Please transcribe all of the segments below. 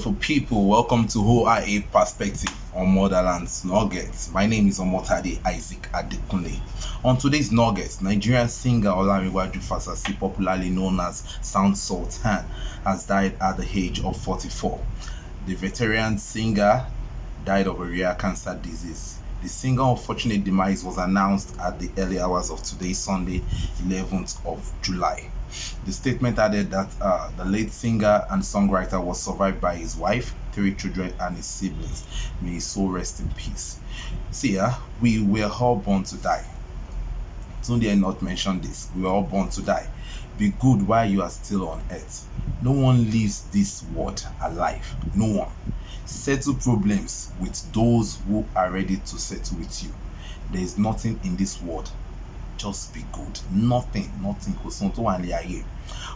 beautiful people. Welcome to OIA Perspective on Motherland's Nuggets. My name is Omotade Isaac Adekunle. On today's Nuggets, Nigerian singer Olanrewaju Fasasi, popularly known as Sound Sultan, has died at the age of 44. The veteran singer died of a rare cancer disease. The singer's unfortunate demise was announced at the early hours of today, Sunday, 11th of July. The statement added that the late singer and songwriter was survived by his wife, 3 children, and his siblings. May his soul rest in peace. See, we were all born to die. Sunday not mention this. We were all born to die. Be good while you are still on earth. No one leaves this world alive. No one. Settle problems with those who are ready to settle with you. There is nothing in this world. Just be good. Nothing.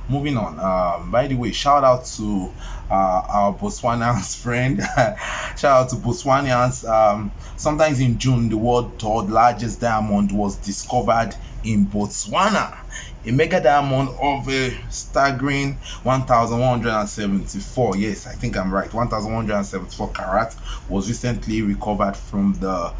Moving on. By the way, shout out to our Botswanians friend. Shout out to Botswanians. Sometimes in June, the world's third largest diamond was discovered in Botswana. A mega diamond of a staggering 1,174, yes, I think I'm right, 1,174 carats was recently recovered from the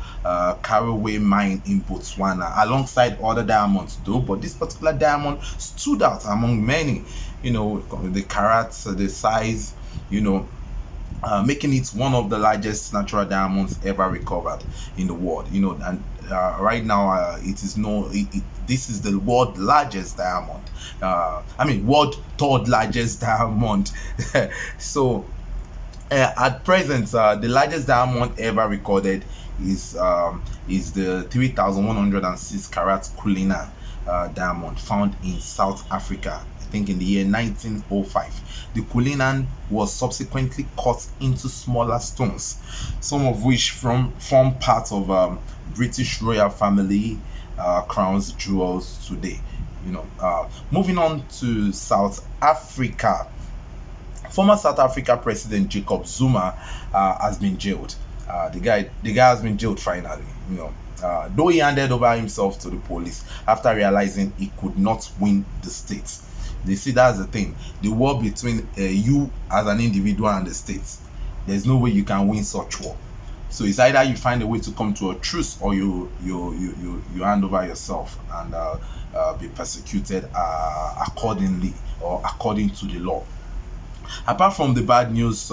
Caraway mine in Botswana, alongside other diamonds though, but this particular diamond stood out among many, the carats, the size, making it one of the largest natural diamonds ever recovered in the world. And right now this is the world largest diamond. World third largest diamond. So at present, the largest diamond ever recorded is the 3,106 carat Cullinan diamond found in South Africa. I think in the year 1905. The Cullinan was subsequently cut into smaller stones, some of which form part of British royal family crowns jewels today. Moving on to South Africa. Former South Africa President Jacob Zuma has been jailed. The guy has been jailed finally. Though he handed over himself to the police after realizing he could not win the state. You see, that's the thing. The war between you as an individual and the state. There's no way you can win such war. So it's either you find a way to come to a truce, or you hand over yourself and be persecuted accordingly, or according to the law. Apart from the bad news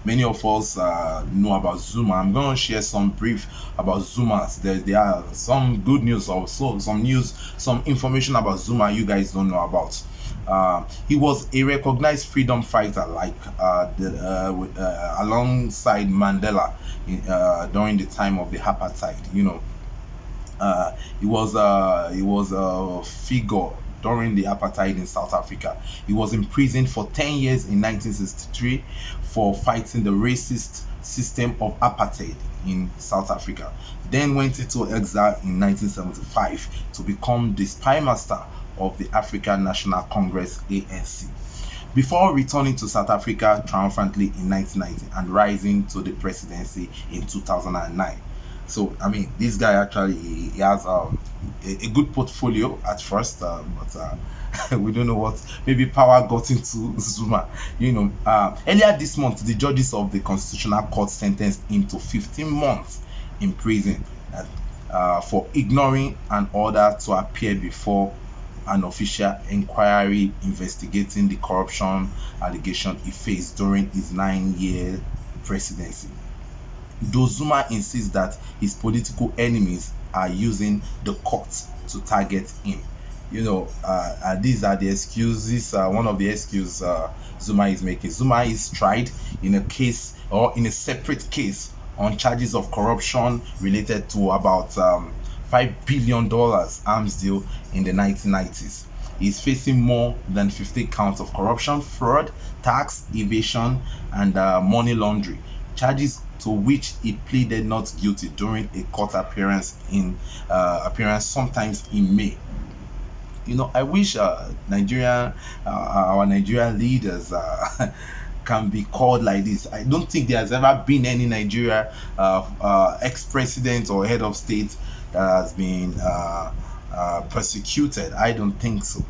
many of us know about Zuma, I'm going to share some brief about Zuma. There are some good news also, some information about Zuma you guys don't know about. He was a recognized freedom fighter, alongside Mandela during the time of the apartheid. He was a figure during the apartheid in South Africa. He was imprisoned for 10 years in 1963 for fighting the racist system of apartheid in South Africa. Then went into exile in 1975 to become the spy master of the African National Congress, ANC, before returning to South Africa triumphantly in 1990 and rising to the presidency in 2009. So this guy actually he has a good portfolio at first, but we don't know what, maybe power got into Zuma. Earlier this month, the judges of the Constitutional Court sentenced him to 15 months in prison for ignoring an order to appear before an official inquiry investigating the corruption allegation he faced during his 9-year presidency. Though Zuma insists that his political enemies are using the courts to target him. These are the excuses, one of the excuses Zuma is making. Zuma is tried in a case, or in a separate case, on charges of corruption related to about $5 billion arms deal in the 1990s. He's facing more than 50 counts of corruption, fraud, tax evasion, and money laundering, charges to which he pleaded not guilty during a court appearance sometimes in May. I wish our Nigerian leaders can be called like this. I don't think there has ever been any Nigeria ex-president or head of state that has been persecuted. I don't think so.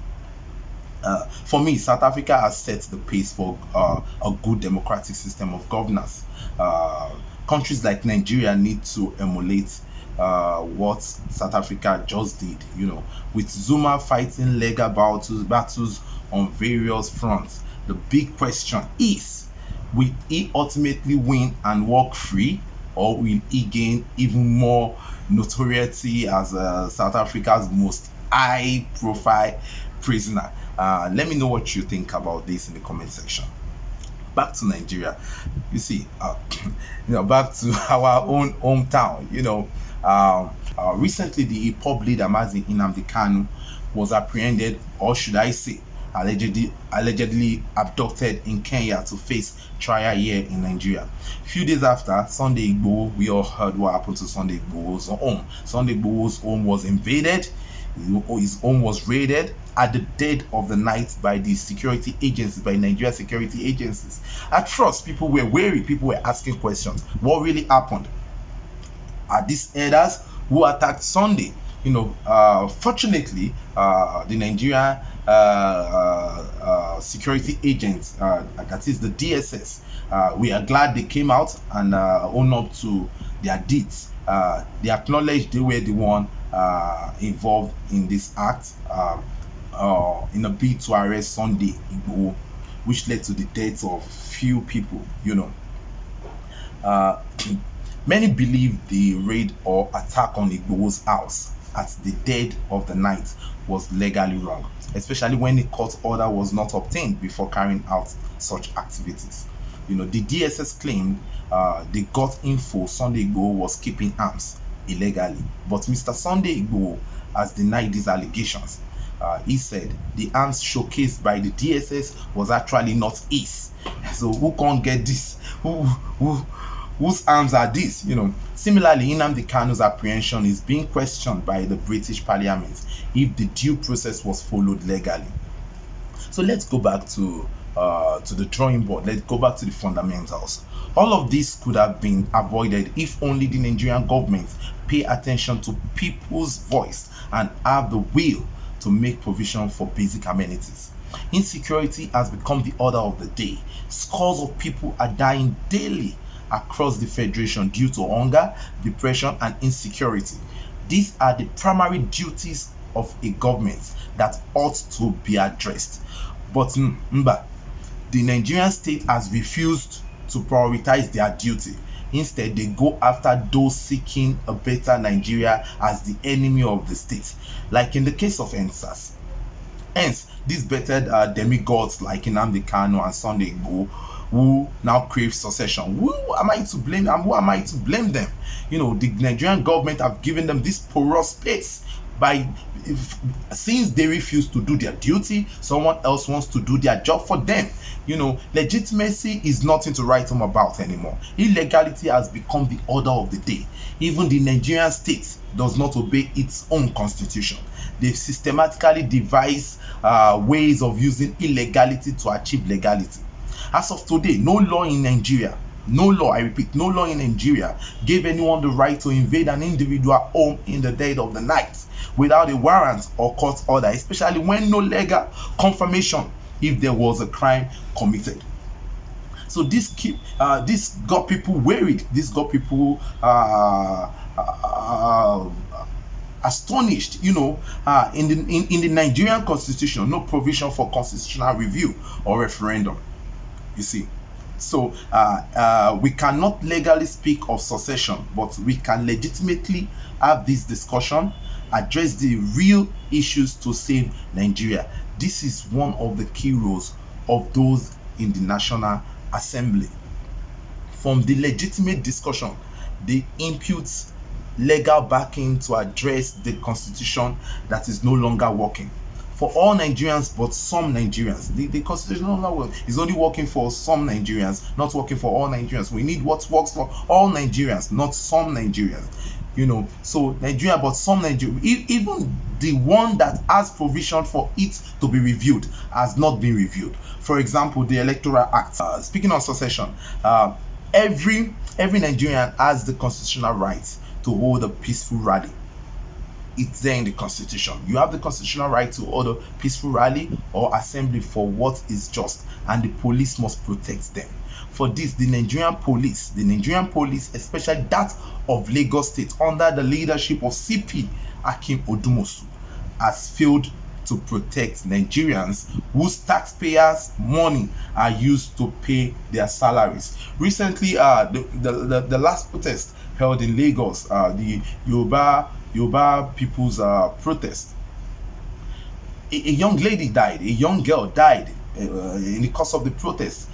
For me, South Africa has set the pace for a good democratic system of governance. Countries like Nigeria need to emulate what South Africa just did. With Zuma fighting legal battles on various fronts. The big question is, will he ultimately win and walk free, or will he gain even more notoriety as South Africa's most high-profile prisoner? Let me know what you think about this in the comment section. Back to Nigeria, you see, back to our own hometown. Recently the hip hop leader Mazi Nnamdi Kanu was apprehended, or should I say, allegedly abducted in Kenya to face trial here in Nigeria. A few days after Sunday Igboho, we all heard what happened to Sunday Igboho's home. Sunday Igboho's home was invaded. His home was raided at the dead of the night by the security agencies, by Nigeria security agencies. At first, people were wary. People were asking questions. What really happened? Are these herders who attacked Sunday? Fortunately, the Nigerian security agents, that is the DSS, we are glad they came out and owned up to their deeds. They acknowledged they were the one involved in this act in a bid to arrest Sunday Igboho, which led to the deaths of few people. Many believe the raid or attack on Igboho's house at the dead of the night was legally wrong, especially when a court order was not obtained before carrying out such activities. The DSS claimed they got info Sunday Igboho was keeping arms illegally, but Mr. Sunday Igboho has denied these allegations. He said the arms showcased by the DSS was actually not his. So who can't get this? Whose arms are these? Similarly, Nnamdi Kanu's apprehension is being questioned by the British Parliament if the due process was followed legally. So let's go back to the drawing board. Let's go back to the fundamentals. All of this could have been avoided if only the Nigerian government pay attention to people's voice and have the will to make provision for basic amenities. Insecurity has become the order of the day. Scores of people are dying daily across the federation due to hunger, depression, and insecurity. These are the primary duties of a government that ought to be addressed. But the Nigerian state has refused to prioritize their duty. Instead, they go after those seeking a better Nigeria as the enemy of the state, like in the case of NSAS. Hence, these better demigods like Nnamdi Kanu and Sunday Igboho, who now crave succession. Who am I to blame? And who am I to blame them? The Nigerian government have given them this porous space since they refuse to do their duty, someone else wants to do their job for them. Legitimacy is nothing to write home about anymore. Illegality has become the order of the day. Even the Nigerian state does not obey its own constitution. They've systematically devised ways of using illegality to achieve legality. As of today, no law in Nigeria, gave anyone the right to invade an individual home in the dead of the night without a warrant or court order, especially when no legal confirmation if there was a crime committed. So this got people worried. This got people astonished. In the Nigerian constitution, no provision for constitutional review or referendum. You see, so we cannot legally speak of succession, but we can legitimately have this discussion, address the real issues to save Nigeria. This is one of the key roles of those in the National Assembly. From the legitimate discussion, they impute legal backing to address the constitution that is no longer working for all Nigerians, but some Nigerians. The constitution is only working for some Nigerians, not working for all Nigerians. We need what works for all Nigerians, not some Nigerians. So Nigeria, but some Nigerians, even the one that has provision for it to be reviewed has not been reviewed. For example, the Electoral Act. Speaking of succession, every Nigerian has the constitutional right to hold a peaceful rally. It's there in the constitution. You have the constitutional right to hold a peaceful rally or assembly for what is just, and the police must protect them. For this, the Nigerian police, especially that of Lagos State, under the leadership of CP Akim Odumosu, has failed to protect Nigerians whose taxpayers' money are used to pay their salaries. Recently, the last protest held in Lagos, the Yoruba people's protest, a young lady died, a young girl died in the course of the protest.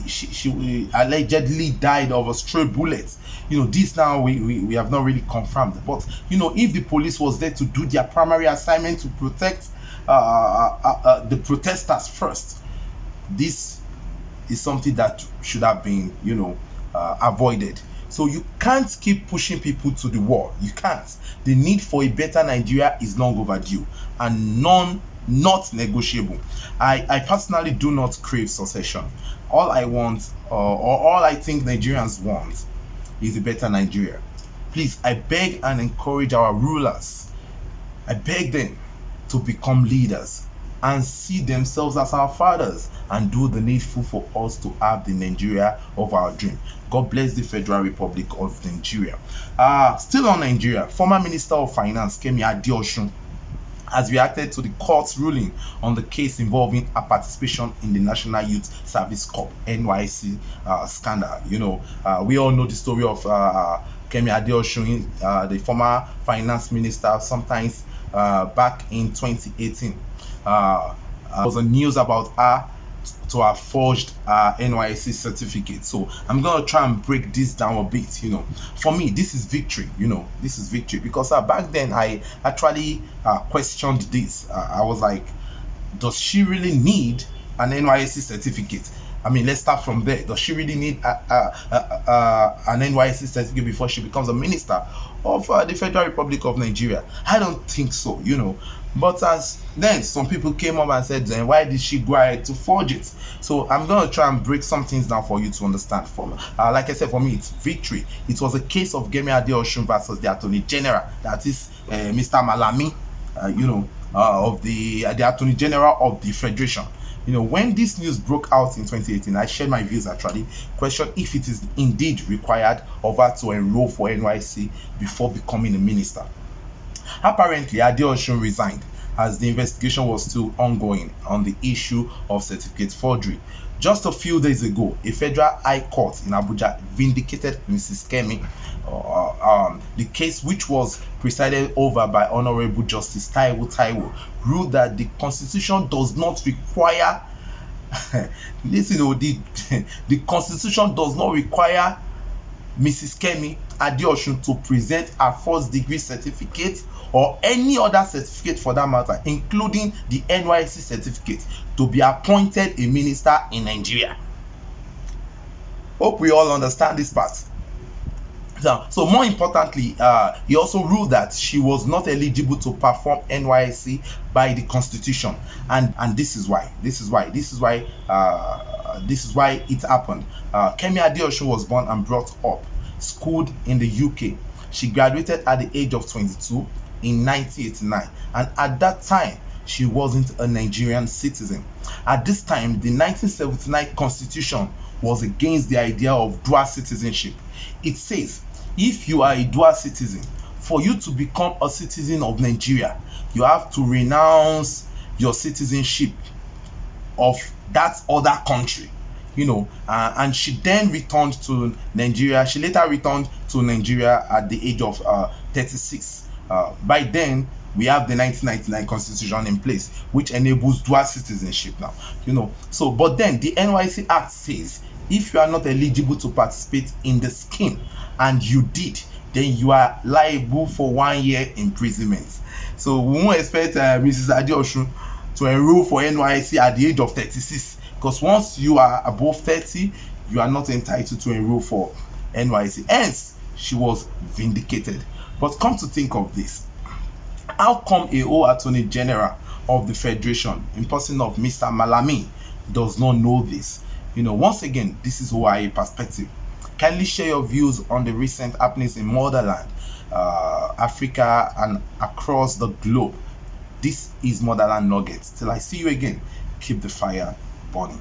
She allegedly died of a stray bullet. This now we have not really confirmed, but if the police was there to do their primary assignment to protect the protesters first, this is something that should have been avoided. So you can't keep pushing people to the wall. You can't. The need for a better Nigeria is long overdue and not negotiable. I personally do not crave secession. All I want, or all I think Nigerians want, is a better Nigeria. Please, I beg and encourage our rulers. I beg them to become leaders and see themselves as our fathers and do the needful for us to have the Nigeria of our dream. God bless the Federal Republic of Nigeria. Still on Nigeria, former Minister of Finance Kemi Adeosun has reacted to the court's ruling on the case involving her participation in the National Youth Service Corps NYSC scandal. We all know the story of Kemi Adeosun, the former finance minister, sometimes back in 2018. There was a news about her to have forged NYSC certificate. So I'm gonna try and break this down a bit. For me, this is victory. This is victory because back then I actually questioned this. I was like, does she really need an NYSC certificate? I mean, let's start from there. Does she really need an NYSC certificate before she becomes a minister of the Federal Republic of Nigeria? I don't think so, But then some people came up and said, then why did she go ahead to forge it? So I'm going to try and break some things down for you to understand. Like I said, for me, it's victory. It was a case of Kemi Adeosun versus the Attorney General, that is Mr. Malami, of the Attorney General of the Federation. When this news broke out in 2018, I shared my views actually, questioned if it is indeed required of her to enroll for NYSC before becoming a minister. Apparently, Adeosun resigned as the investigation was still ongoing on the issue of certificate forgery. Just a few days ago, a federal high court in Abuja vindicated Mrs. Kemi. The case, which was presided over by Honorable Justice Taiwo, ruled that the Constitution does not require the Constitution does not require Mrs. Kemi Adeosun to present her first degree certificate or any other certificate for that matter, including the NYSC certificate, to be appointed a minister in Nigeria. Hope we all understand this part. So more importantly, he also ruled that she was not eligible to perform NYSC by the Constitution, and this is why it happened. Kemi Adeosun was born and brought up, schooled in the UK. She graduated at the age of 22 in 1989, and at that time she wasn't a Nigerian citizen. At this time, the 1979 Constitution was against the idea of dual citizenship. It says if you are a dual citizen, for you to become a citizen of Nigeria, you have to renounce your citizenship of that other country. And she then returned to Nigeria. She later returned to Nigeria at the age of 36. By then, we have the 1999 Constitution in place, which enables dual citizenship now. So, but then the NYSC Act says if you are not eligible to participate in the scheme and you did, then you are liable for 1 year imprisonment. So we won't expect Mrs. Adeosun to enroll for NYSC at the age of 36, because once you are above 30, you are not entitled to enroll for NYSC. Hence, she was vindicated. But come to think of this, how come a whole Attorney General of the Federation, in person of Mr. Malami, does not know this? Once again, this is OIA perspective. Kindly share your views on the recent happenings in motherland, Africa, and across the globe. This is Motherland Nuggets. Till I see you again, keep the fire burning.